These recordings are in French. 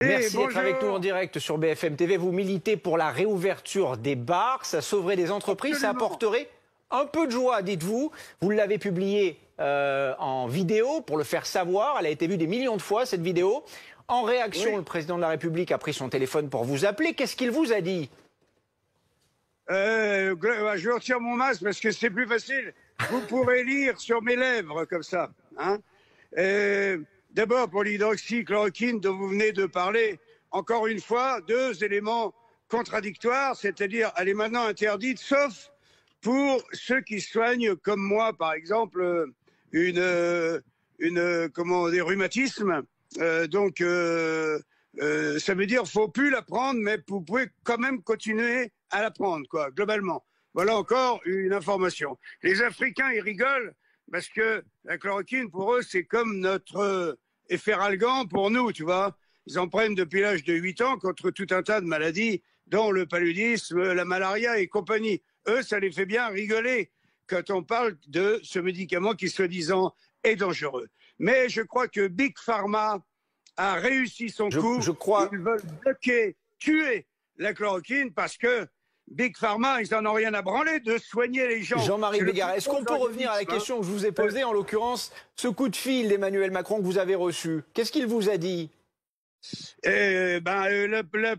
Merci d'être avec nous en bonjour. direct sur BFM TV. Vous militez pour la réouverture des bars. Ça sauverait des entreprises, Absolument. ça apporterait un peu de joie, dites-vous. Vous l'avez publié en vidéo pour le faire savoir. Elle a été vue des millions de fois, cette vidéo. En réaction, Oui. le président de la République a pris son téléphone pour vous appeler. Qu'est-ce qu'il vous a dit? Je retire mon masque parce que c'est plus facile. Vous pourrez lire sur mes lèvres comme ça. Hein. D'abord, pour l'hydroxychloroquine dont vous venez de parler, encore une fois, deux éléments contradictoires, c'est-à-dire elle est maintenant interdite, sauf pour ceux qui soignent, comme moi, par exemple, des rhumatismes. Ça veut dire faut plus la prendre, mais vous pouvez quand même continuer à la prendre, quoi, globalement. Voilà encore une information. Les Africains, ils rigolent parce que la chloroquine, pour eux, c'est comme notre efferalgan pour nous, tu vois. Ils en prennent depuis l'âge de 8 ans contre tout un tas de maladies, dont le paludisme, la malaria et compagnie. Eux, ça les fait bien rigoler quand on parle de ce médicament qui, soi-disant, est dangereux. Mais je crois que Big Pharma a réussi son coup. Je crois... Ils veulent bloquer, tuer la chloroquine parce que Big Pharma, ils n'en ont rien à branler de soigner les gens. Jean-Marie Bigard, est-ce qu'on peut revenir à la question que je vous ai posée, en l'occurrence, ce coup de fil d'Emmanuel Macron que vous avez reçu? Qu'est-ce qu'il vous a dit? La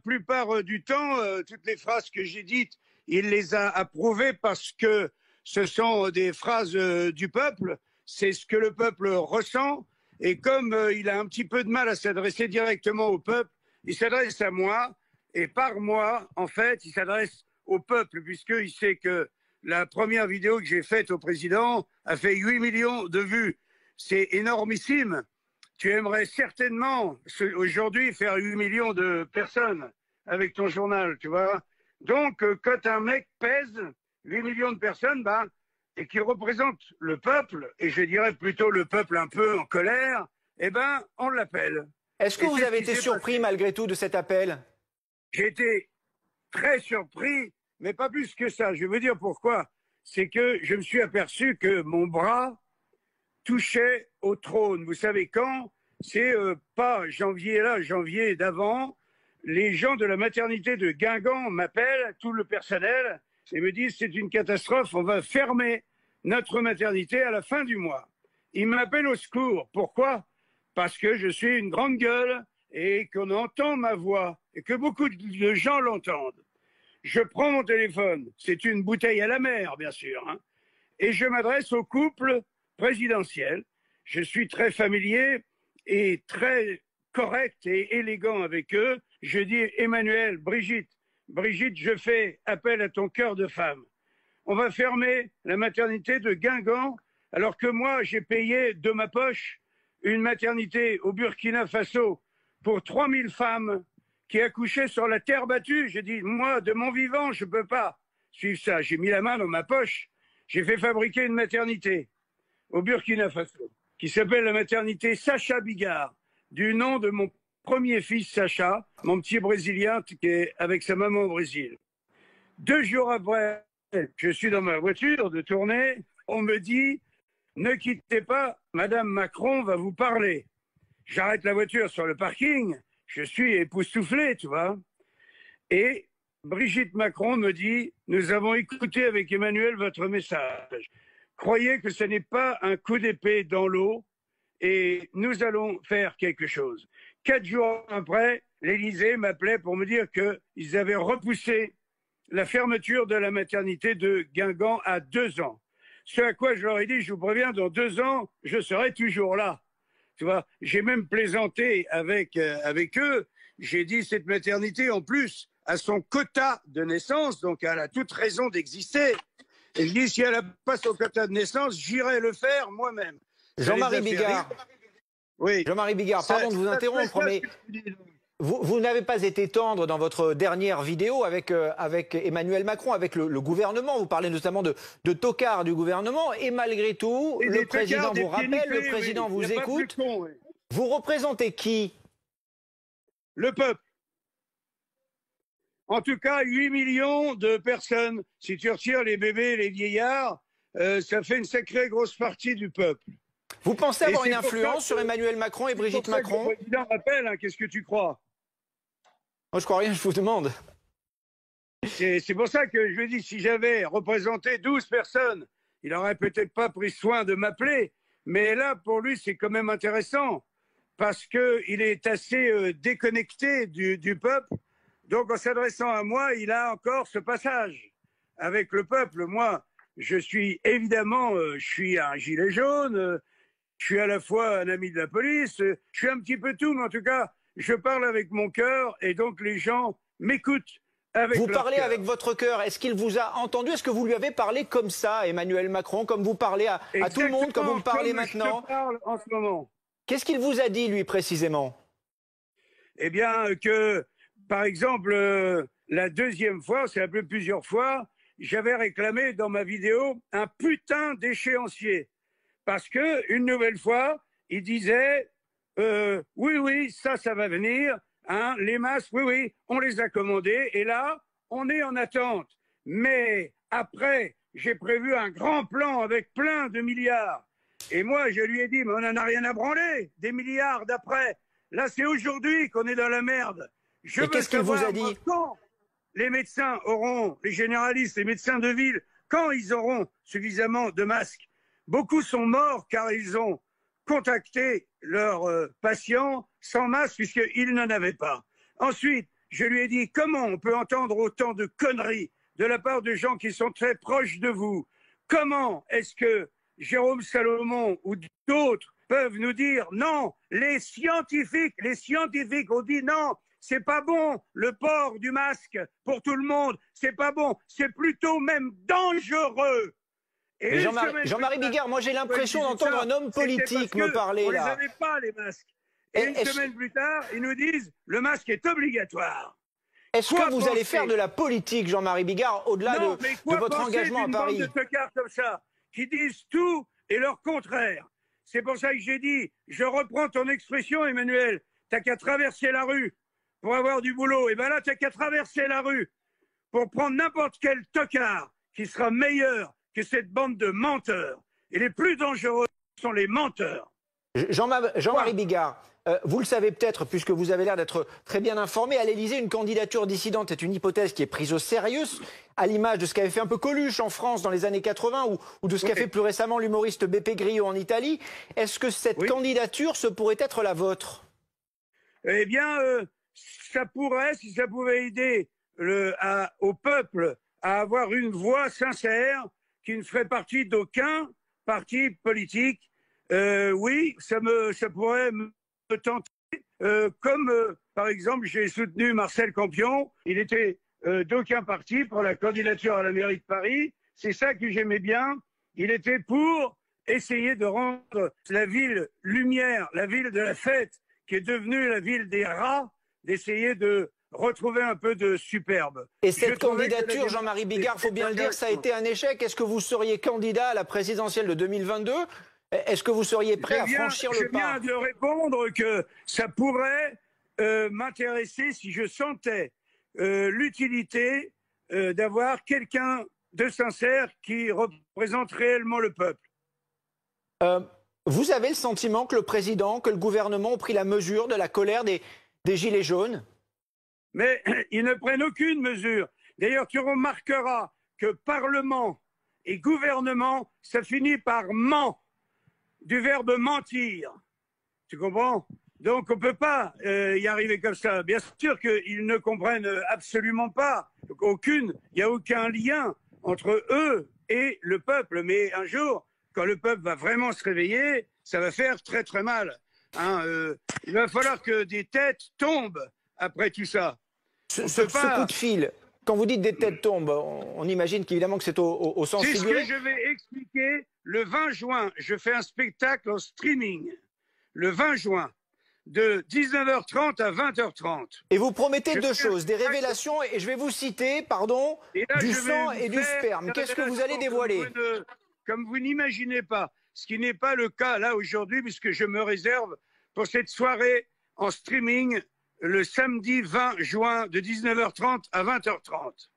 plupart du temps, toutes les phrases que j'ai dites, il les a approuvées parce que ce sont des phrases du peuple. C'est ce que le peuple ressent. Et comme il a un petit peu de mal à s'adresser directement au peuple, il s'adresse à moi. Et par moi, en fait, il s'adresse au peuple, puisqu'il sait que la première vidéo que j'ai faite au président a fait 8 millions de vues. C'est énormissime. Tu aimerais certainement aujourd'hui faire 8 millions de personnes avec ton journal, tu vois. Donc, quand un mec pèse 8 millions de personnes, et qui représente le peuple, et je dirais plutôt le peuple un peu en colère, on l'appelle. Est-ce que vous avez été surpris malgré tout de cet appel? J'ai été très surpris, mais pas plus que ça. Je veux dire pourquoi. C'est que je me suis aperçu que mon bras touchait au trône. Vous savez quand? C'est pas janvier là, janvier d'avant. Les gens de la maternité de Guingamp m'appellent, tout le personnel, et me disent c'est une catastrophe, on va fermer notre maternité à la fin du mois. Ils m'appellent au secours. Pourquoi? Parce que je suis une grande gueule et qu'on entend ma voix et que beaucoup de gens l'entendent. Je prends mon téléphone, c'est une bouteille à la mer, bien sûr, hein, et je m'adresse au couple présidentiel. Je suis très familier et très correct et élégant avec eux. Je dis Emmanuel, Brigitte, je fais appel à ton cœur de femme. On va fermer la maternité de Guingamp, alors que moi, j'ai payé de ma poche une maternité au Burkina Faso pour 3000 femmes qui accouchaient sur la terre battue. J'ai dit, moi, de mon vivant, je ne peux pas suivre ça. J'ai mis la main dans ma poche. J'ai fait fabriquer une maternité au Burkina Faso qui s'appelle la maternité Sacha Bigard, du nom de mon premier fils Sacha, mon petit Brésilien qui est avec sa maman au Brésil. 2 jours après, je suis dans ma voiture de tournée. On me dit, ne quittez pas, Madame Macron va vous parler. J'arrête la voiture sur le parking. Je suis époustouflé, tu vois. Et Brigitte Macron me dit, nous avons écouté avec Emmanuel votre message. Croyez que ce n'est pas un coup d'épée dans l'eau et nous allons faire quelque chose. 4 jours après, l'Élysée m'appelait pour me dire qu'ils avaient repoussé la fermeture de la maternité de Guingamp à 2 ans. Ce à quoi je leur ai dit, je vous préviens, dans 2 ans, je serai toujours là. Tu vois, j'ai même plaisanté avec eux. J'ai dit, cette maternité, en plus, a son quota de naissance, donc elle a toute raison d'exister. Et je dis, si elle n'a pas son quota de naissance, j'irai le faire moi-même. Jean-Marie Bigard. Oui. Jean-Marie Bigard, pardon de vous interrompre, mais vous n'avez pas été tendre dans votre dernière vidéo avec Emmanuel Macron, avec le gouvernement. Vous parlez notamment de tocards du gouvernement. Et malgré tout, le président vous rappelle, le président vous écoute. Vous représentez qui? Le peuple. En tout cas, 8 millions de personnes. Si tu retires les bébés et les vieillards, ça fait une sacrée grosse partie du peuple. Vous pensez avoir une influence sur Emmanuel Macron et Brigitte Macron? Le président m'appelle, hein, qu'est-ce que tu crois? Moi, je crois rien, je vous demande. C'est pour ça que je lui ai dit, si j'avais représenté 12 personnes, il n'aurait peut-être pas pris soin de m'appeler. Mais là, pour lui, c'est quand même intéressant parce qu'il est assez déconnecté du peuple. Donc, en s'adressant à moi, il a encore ce passage avec le peuple. Moi, je suis évidemment, je suis un gilet jaune, je suis à la fois un ami de la police, je suis un petit peu tout, mais en tout cas, je parle avec mon cœur et donc les gens m'écoutent. Vous parlez avec votre cœur. Est-ce qu'il vous a entendu? Est-ce que vous lui avez parlé comme ça, Emmanuel Macron, comme vous parlez à tout le monde, comme vous me parlez maintenant? Je parle en ce moment. Qu'est-ce qu'il vous a dit, lui, précisément? Eh bien, que, par exemple, la deuxième fois, c'est appelé plusieurs fois, j'avais réclamé dans ma vidéo un putain d'échéancier. Parce que, une nouvelle fois, il disait oui, oui, ça va venir. Hein, les masques, oui, oui, on les a commandés et là, on est en attente. Mais après, j'ai prévu un grand plan avec plein de milliards. Et moi, je lui ai dit, mais on n'en a rien à branler, des milliards d'après. Là, c'est aujourd'hui qu'on est dans la merde. Et qu'est-ce qu'il vous a dit? Quand les médecins auront, les généralistes, les médecins de ville, quand ils auront suffisamment de masques. Beaucoup sont morts car ils ont contacté leurs patients sans masque puisqu'ils n'en avaient pas. Ensuite, je lui ai dit comment on peut entendre autant de conneries de la part de gens qui sont très proches de vous. Comment est-ce que Jérôme Salomon ou d'autres peuvent nous dire non, les scientifiques ont dit non, c'est pas bon le port du masque pour tout le monde, c'est pas bon, c'est plutôt même dangereux. Jean-Marie Bigard, moi j'ai l'impression d'entendre un homme politique me parler là. On les avait pas les masques. Et une semaine plus tard, ils nous disent le masque est obligatoire. Est-ce que vous allez faire de la politique, Jean-Marie Bigard, au-delà de votre engagement à Paris? Bande de tocards comme ça, qui disent tout et leur contraire. C'est pour ça que j'ai dit, je reprends ton expression, Emmanuel, t'as qu'à traverser la rue pour avoir du boulot. Et bien là, t'as qu'à traverser la rue pour prendre n'importe quel tocard qui sera meilleur que cette bande de menteurs. Et les plus dangereux sont les menteurs. Jean-Marie Bigard, vous le savez peut-être, puisque vous avez l'air d'être très bien informé, à l'Élysée, une candidature dissidente est une hypothèse qui est prise au sérieux, à l'image de ce qu'avait fait un peu Coluche en France dans les années 80 ou de ce qu'a fait plus récemment l'humoriste Beppe Grillo en Italie. Est-ce que cette candidature, ce pourrait être la vôtre? Eh bien, ça pourrait, si ça pouvait aider au peuple à avoir une voix sincère qui ne ferait partie d'aucun parti politique. Oui, ça pourrait me tenter. Par exemple, j'ai soutenu Marcel Campion. Il était d'aucun parti pour la candidature à la mairie de Paris. C'est ça que j'aimais bien. Il était pour essayer de rendre la ville lumière, la ville de la fête, qui est devenue la ville des rats, d'essayer de retrouver un peu de superbe. Et cette candidature, Jean-Marie Bigard, il faut bien le dire, ça a été un échec. Est-ce que vous seriez candidat à la présidentielle de 2022 ? Est-ce que vous seriez prêt à franchir le pas ? Je viens de répondre que ça pourrait m'intéresser si je sentais l'utilité d'avoir quelqu'un de sincère qui représente réellement le peuple. Vous avez le sentiment que le président, que le gouvernement ont pris la mesure de la colère des Gilets jaunes ? Mais ils ne prennent aucune mesure. D'ailleurs, tu remarqueras que Parlement et gouvernement, ça finit par ment, du verbe mentir. Tu comprends ? Donc on ne peut pas y arriver comme ça. Bien sûr qu'ils ne comprennent absolument pas. Il n'y a aucun lien entre eux et le peuple. Mais un jour, quand le peuple va vraiment se réveiller, ça va faire très très mal. Hein, il va falloir que des têtes tombent après tout ça. Ce coup de fil, quand vous dites des têtes tombent, on imagine qu'évidemment que c'est au sens figuré. C'est ce que je vais expliquer le 20 juin. Je fais un spectacle en streaming le 20 juin de 19h30 à 20h30. Et vous promettez deux choses, des révélations, et je vais vous citer, pardon, du sang et du sperme. Qu'est-ce que vous allez dévoiler ? Comme vous n'imaginez pas, ce qui n'est pas le cas là aujourd'hui, puisque je me réserve pour cette soirée en streaming le samedi 20 juin de 19h30 à 20h30.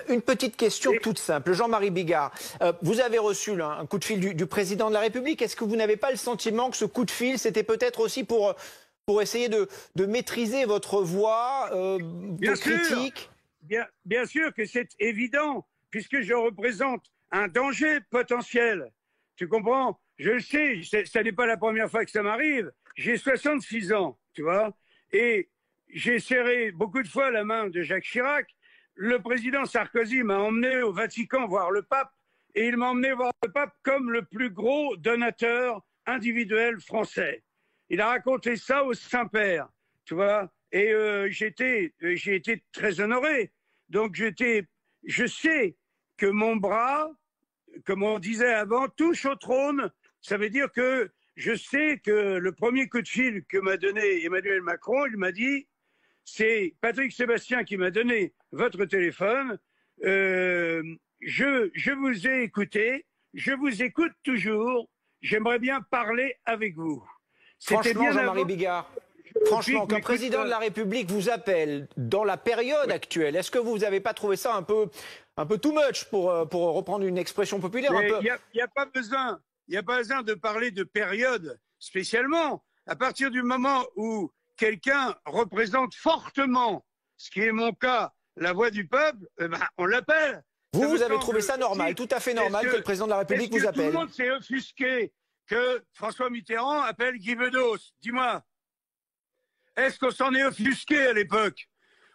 Une petite question toute simple. Jean-Marie Bigard, vous avez reçu là, un coup de fil du président de la République. Est-ce que vous n'avez pas le sentiment que ce coup de fil, c'était peut-être aussi pour pour essayer de maîtriser votre voix, Bien vos sûr. critiques? Bien sûr que c'est évident, puisque je représente un danger potentiel. Tu comprends? Je le sais, ça n'est pas la première fois que ça m'arrive. J'ai 66 ans, tu vois, et j'ai serré beaucoup de fois la main de Jacques Chirac. Le président Sarkozy m'a emmené au Vatican voir le pape, et il m'a emmené voir le pape comme le plus gros donateur individuel français. Il a raconté ça au Saint-Père, tu vois, et j'ai été très honoré. Donc je sais que mon bras, comme on disait avant, touche au trône. Ça veut dire que je sais que le premier coup de fil que m'a donné Emmanuel Macron, il m'a dit, c'est Patrick Sébastien qui m'a donné votre téléphone. Je vous ai écouté, je vous écoute toujours. J'aimerais bien parler avec vous. Franchement, Jean-Marie Bigard, franchement, qu'un président de la République vous appelle dans la période actuelle, est-ce que vous n'avez pas trouvé ça un peu too much pour reprendre une expression populaire? Il n'y a pas besoin. Il n'y a pas besoin de parler de période spécialement. À partir du moment où quelqu'un représente fortement, ce qui est mon cas, la voix du peuple, on l'appelle. Vous avez trouvé ça normal, tout à fait normal que le président de la République vous appelle? Tout le monde s'est offusqué que François Mitterrand appelle Guy Bedos. Dis-moi, est-ce qu'on s'en est offusqué à l'époque?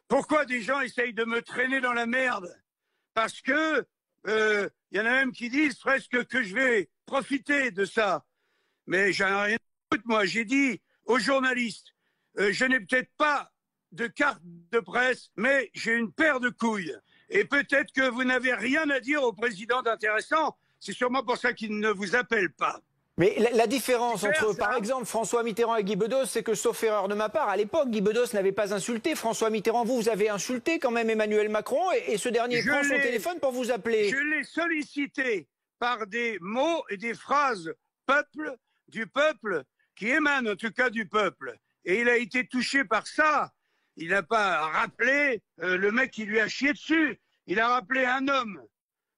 Pourquoi des gens essayent de me traîner dans la merde? Parce que y en a même qui disent presque que je vais profiter de ça. Mais j'en ai rien à foutre, moi. J'ai dit aux journalistes, je n'ai peut-être pas de carte de presse, mais j'ai une paire de couilles. Et peut-être que vous n'avez rien à dire au président d'intéressant. C'est sûrement pour ça qu'il ne vous appelle pas. Mais la différence entre, par exemple, François Mitterrand et Guy Bedos, c'est que, sauf erreur de ma part, à l'époque, Guy Bedos n'avait pas insulté François Mitterrand. Vous avez insulté quand même Emmanuel Macron et ce dernier prend son téléphone pour vous appeler. Je l'ai sollicité par des mots et des phrases du peuple, qui émanent en tout cas du peuple. Et il a été touché par ça. Il n'a pas rappelé le mec qui lui a chié dessus. Il a rappelé un homme,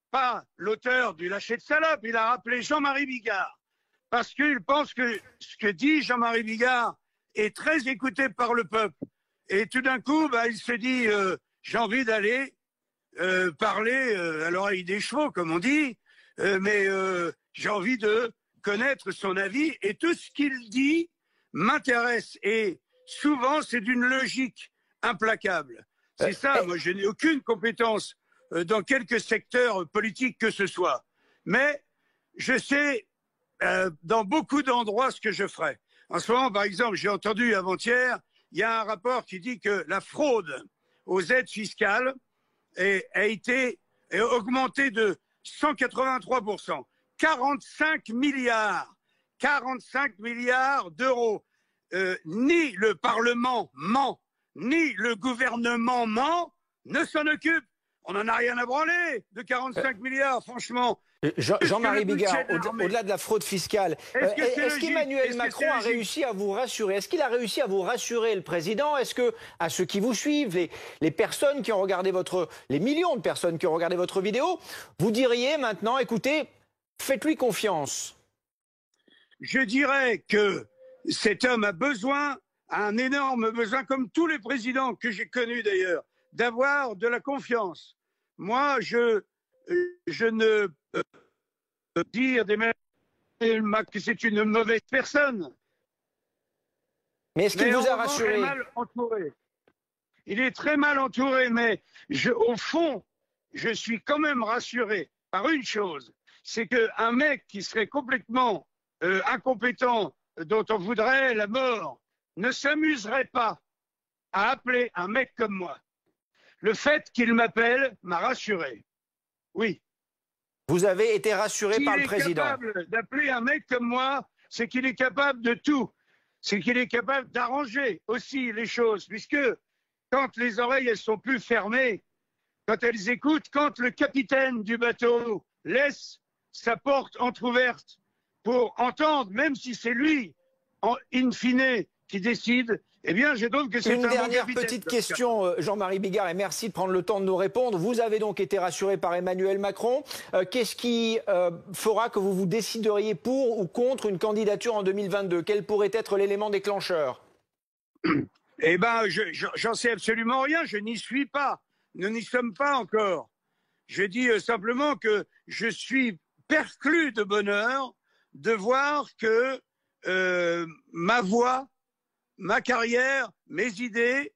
pas l'auteur du lâcher de salope. Il a rappelé Jean-Marie Bigard. Parce qu'il pense que ce que dit Jean-Marie Bigard est très écouté par le peuple. Et tout d'un coup, il se dit, j'ai envie d'aller parler à l'oreille des chevaux, comme on dit, mais j'ai envie de connaître son avis. Et tout ce qu'il dit m'intéresse. Et souvent, c'est d'une logique implacable. C'est ça, moi, je n'ai aucune compétence dans quelque secteur politique que ce soit. Mais je sais dans beaucoup d'endroits ce que je ferai. En ce moment, par exemple, j'ai entendu avant-hier, il y a un rapport qui dit que la fraude aux aides fiscales a augmenté de 183%. 45 milliards d'euros. Ni le Parlement ment, ni le gouvernement ment, ne s'en occupe. On n'en a rien à branler de 45 milliards, franchement. Jean-Marie Bigard, au-delà de la fraude fiscale, est-ce qu'Emmanuel Macron a réussi à vous rassurer? Est-ce qu'il a réussi à vous rassurer, le président? Est-ce que, à ceux qui vous suivent, les personnes qui ont regardé les millions de personnes qui ont regardé votre vidéo, vous diriez maintenant, écoutez, faites-lui confiance? Je dirais que cet homme a un énorme besoin, comme tous les présidents que j'ai connus d'ailleurs, d'avoir de la confiance. Moi, je ne peux dire que c'est une mauvaise personne. Mais est-ce qu'il vous a rassuré? Il est très mal entouré, mais au fond, je suis quand même rassuré par une chose, c'est qu'un mec qui serait complètement incompétent, dont on voudrait la mort, ne s'amuserait pas à appeler un mec comme moi. Le fait qu'il m'appelle m'a rassuré. Oui. Vous avez été rassuré par le président. S'il est capable d'appeler un mec comme moi, c'est qu'il est capable de tout. C'est qu'il est capable d'arranger aussi les choses, puisque quand les oreilles elles sont plus fermées, quand elles écoutent, quand le capitaine du bateau laisse sa porte entrouverte pour entendre, même si c'est lui, in fine, qui décide, eh bien, je trouve que c'est une dernière petite question, Jean-Marie Bigard, et merci de prendre le temps de nous répondre. Vous avez donc été rassuré par Emmanuel Macron. Qu'est-ce qui fera que vous vous décideriez pour ou contre une candidature en 2022? Quel pourrait être l'élément déclencheur? Eh ben, j'en sais absolument rien, je n'y suis pas. Nous n'y sommes pas encore. Je dis simplement que je suis perclus de bonheur de voir que ma voix, ma carrière, mes idées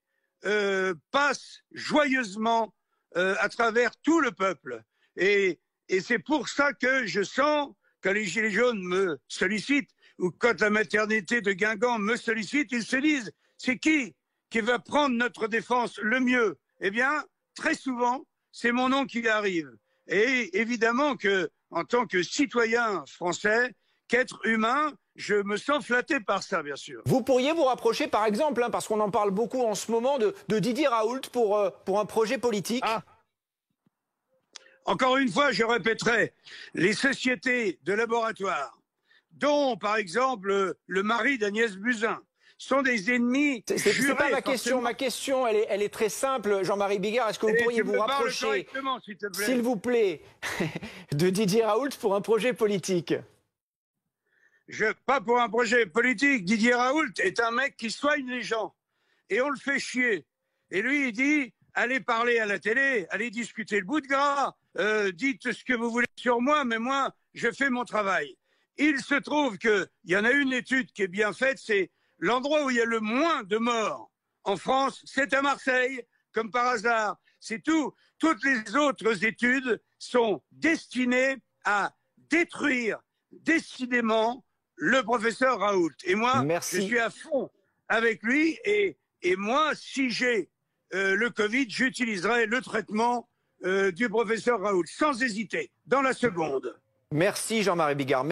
passent joyeusement à travers tout le peuple. Et c'est pour ça que je sens, quand les Gilets jaunes me sollicitent, ou quand la maternité de Guingamp me sollicite, ils se disent, c'est qui va prendre notre défense le mieux? Eh bien, très souvent, c'est mon nom qui arrive. Et évidemment que, en tant que citoyen français, qu'être humain, je me sens flatté par ça, bien sûr. Vous pourriez vous rapprocher, par exemple, hein, parce qu'on en parle beaucoup en ce moment, de Didier Raoult pour un projet politique. Ah. Encore une fois, je répéterai, les sociétés de laboratoire, dont, par exemple, le mari d'Agnès Buzyn, sont des ennemis jurés. C'est pas ma question. Ma question, elle est très simple, Jean-Marie Bigard. Est-ce que vous pourriez vous rapprocher, s'il vous plaît, de Didier Raoult pour un projet politique? Pas pour un projet politique. Didier Raoult est un mec qui soigne les gens. Et on le fait chier. Et lui, il dit, allez parler à la télé, allez discuter le bout de gras, dites ce que vous voulez sur moi, mais moi, je fais mon travail. Il se trouve qu'il y en a une étude qui est bien faite, c'est l'endroit où il y a le moins de morts en France, c'est à Marseille, comme par hasard. C'est tout. Toutes les autres études sont destinées à détruire décidément le professeur Raoult. Et moi, je suis à fond avec lui. Et moi, si j'ai le Covid, j'utiliserai le traitement du professeur Raoult, sans hésiter, dans la seconde. Merci Jean-Marie Bigard.